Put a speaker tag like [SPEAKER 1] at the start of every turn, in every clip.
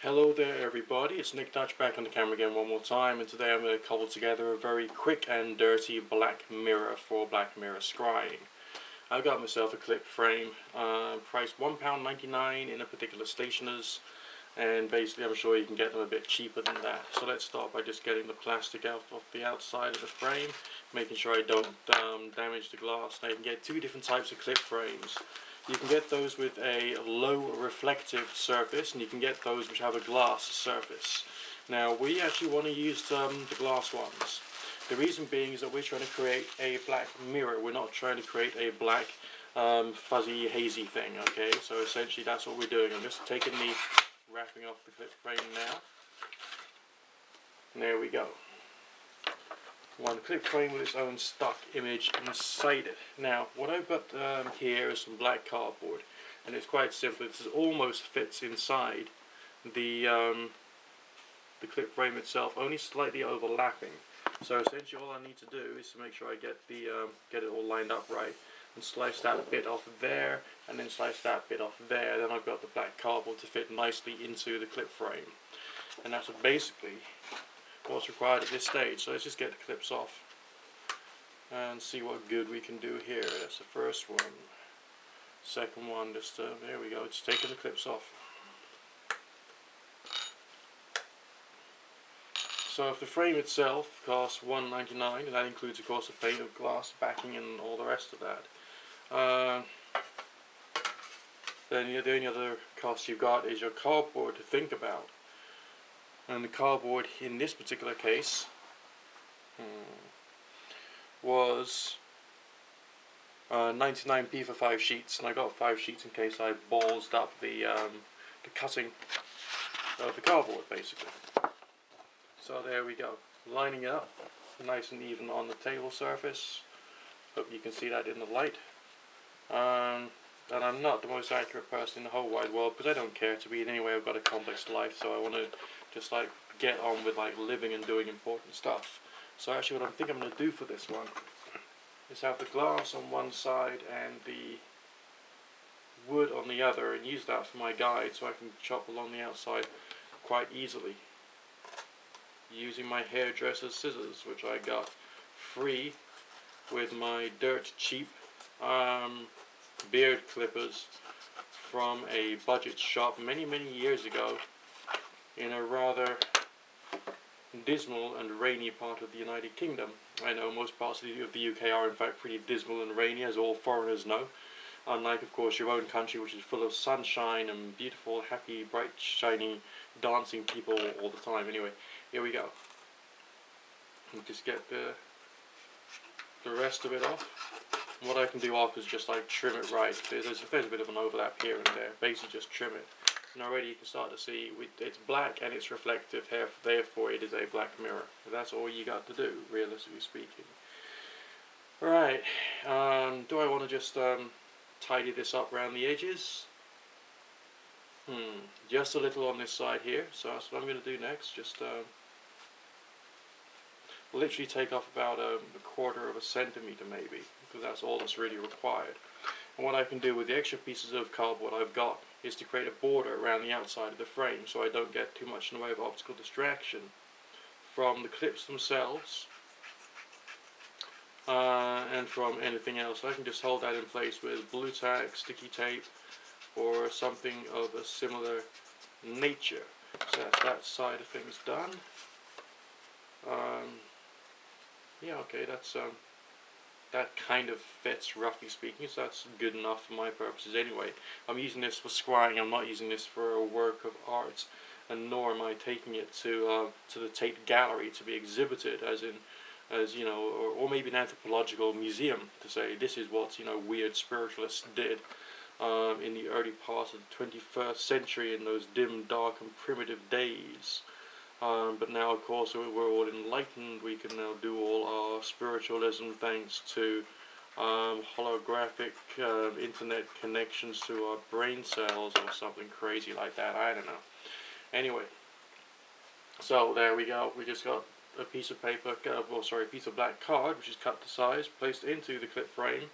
[SPEAKER 1] Hello there everybody, it's Nick Dutch back on the camera again one more time, and today I'm going to cobble together a very quick and dirty black mirror for black mirror scrying. I've got myself a clip frame, priced £1.99 in a particular stationer's, and basically I'm sure you can get them a bit cheaper than that. So let's start by just getting the plastic out of the outside of the frame, making sure I don't damage the glass. Now you can get two different types of clip frames. You can get those with a low reflective surface, and you can get those which have a glass surface. Now we actually want to use the glass ones. The reason being is that we're trying to create a black mirror. We're not trying to create a black fuzzy hazy thing, okay? So essentially that's what we're doing. I'm just taking the wrapping off the clip frame now. And there we go. One clip frame with its own stock image inside it. Now what I've got here is some black cardboard, and it's quite simple. It almost fits inside the clip frame itself, only slightly overlapping. So essentially all I need to do is to make sure I get it all lined up right, and slice that bit off there, and then slice that bit off there. Then I've got the black cardboard to fit nicely into the clip frame, and that's basically what's required at this stage. So let's just get the clips off and see what good we can do here. That's the first one. Second one, just there we go, just taking the clips off. So if the frame itself costs $1.99, and that includes of course the pane of glass backing and all the rest of that, then the only other cost you've got is your cardboard to think about. And the cardboard in this particular case was 99p for 5 sheets, and I got 5 sheets in case I ballsed up the cutting of the cardboard basically. So there we go, lining it up nice and even on the table surface. Hope you can see that in the light. And I'm not the most accurate person in the whole wide world, because I don't care to be in any way. I've got a complex life, so I want to just like get on with like living and doing important stuff. So actually what I think I'm going to do for this one is have the glass on one side and the wood on the other, and use that for my guide so I can chop along the outside quite easily using my hairdresser's scissors, which I got free with my dirt cheap beard clippers from a budget shop many years ago in a rather dismal and rainy part of the United Kingdom. I know most parts of the UK are in fact pretty dismal and rainy, as all foreigners know, unlike of course your own country, which is full of sunshine and beautiful, happy, bright, shiny, dancing people all the time. Anyway, here we go. And just get the rest of it off. And what I can do after is just like trim it right. There's a bit of an overlap here and there. Basically just trim it. And already you can start to see it's black and it's reflective, therefore it is a black mirror. That's all you got to do, realistically speaking. Alright, do I want to just tidy this up around the edges? Just a little on this side here, so that's what I'm going to do next. Just literally take off about a quarter of a centimetre maybe, because that's all that's really required. And what I can do with the extra pieces of cardboard I've got is to create a border around the outside of the frame, so I don't get too much in the way of optical distraction from the clips themselves and from anything else. I can just hold that in place with blue tack, sticky tape, or something of a similar nature. So that's that side of things done. Yeah, okay, that's that kind of fits, roughly speaking, so that's good enough for my purposes anyway. I'm using this for scrying. I'm not using this for a work of art, and nor am I taking it to the Tate Gallery to be exhibited as you know, or maybe an anthropological museum to say this is what, you know, weird spiritualists did in the early part of the 21st century in those dim, dark and primitive days. But now of course we're all enlightened. We can now do all our spiritualism thanks to holographic internet connections to our brain cells or something crazy like that. I don't know. Anyway, so there we go. We just got a piece of paper, a piece of black card, which is cut to size, placed into the clip frame.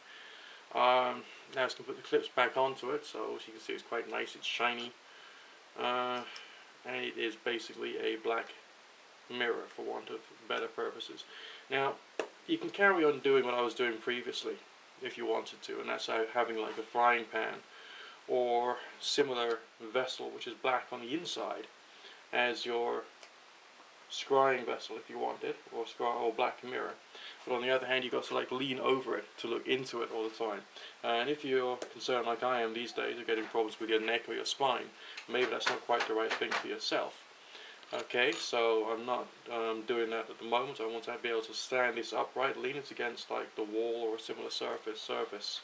[SPEAKER 1] Now it's going to put the clips back onto it, so as you can see it's quite nice, it's shiny. and it is basically a black mirror for want of better purposes. Now, you can carry on doing what I was doing previously if you wanted to, and that's having like a frying pan or similar vessel which is black on the inside as your scrying vessel if you wanted, or black mirror. But on the other hand, you've got to like lean over it to look into it all the time. And if you're concerned like I am these days of getting problems with your neck or your spine, maybe that's not quite the right thing for yourself. Okay, so I'm not doing that at the moment. I want to be able to stand this upright, lean it against like the wall or a similar surface,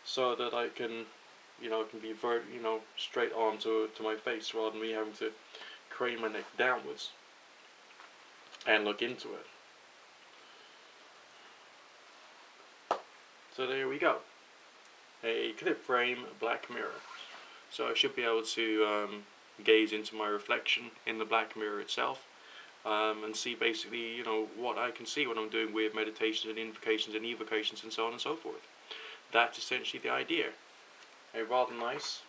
[SPEAKER 1] so that I can, can be straight on to my face rather than me having to crane my neck downwards and look into it. So there we go, a clip frame black mirror. So I should be able to gaze into my reflection in the black mirror itself, and see basically, what I can see when I'm doing weird meditations and invocations and evocations and so on and so forth. That's essentially the idea. A rather nice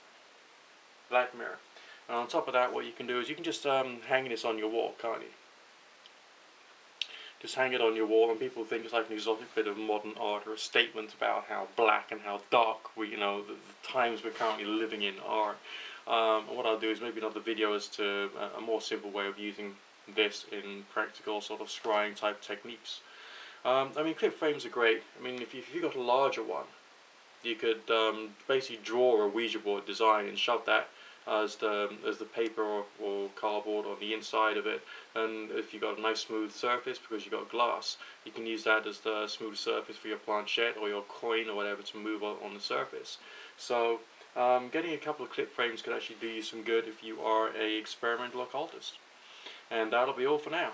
[SPEAKER 1] black mirror. And on top of that, what you can do is you can just hang this on your wall, can't you? Just hang it on your wall, and people think it's like an exotic bit of modern art or a statement about how black and how dark the times we're currently living in are. And what I'll do is maybe another video as to a more simple way of using this in practical sort of scrying type techniques. I mean, clip frames are great. I mean, if you got a larger one, you could basically draw a Ouija board design and shove that as the paper or cardboard on the inside of it. And if you've got a nice smooth surface because you've got glass, you can use that as the smooth surface for your planchette or your coin or whatever to move on the surface. So getting a couple of clip frames could actually do you some good if you are a experimental occultist. And that'll be all for now.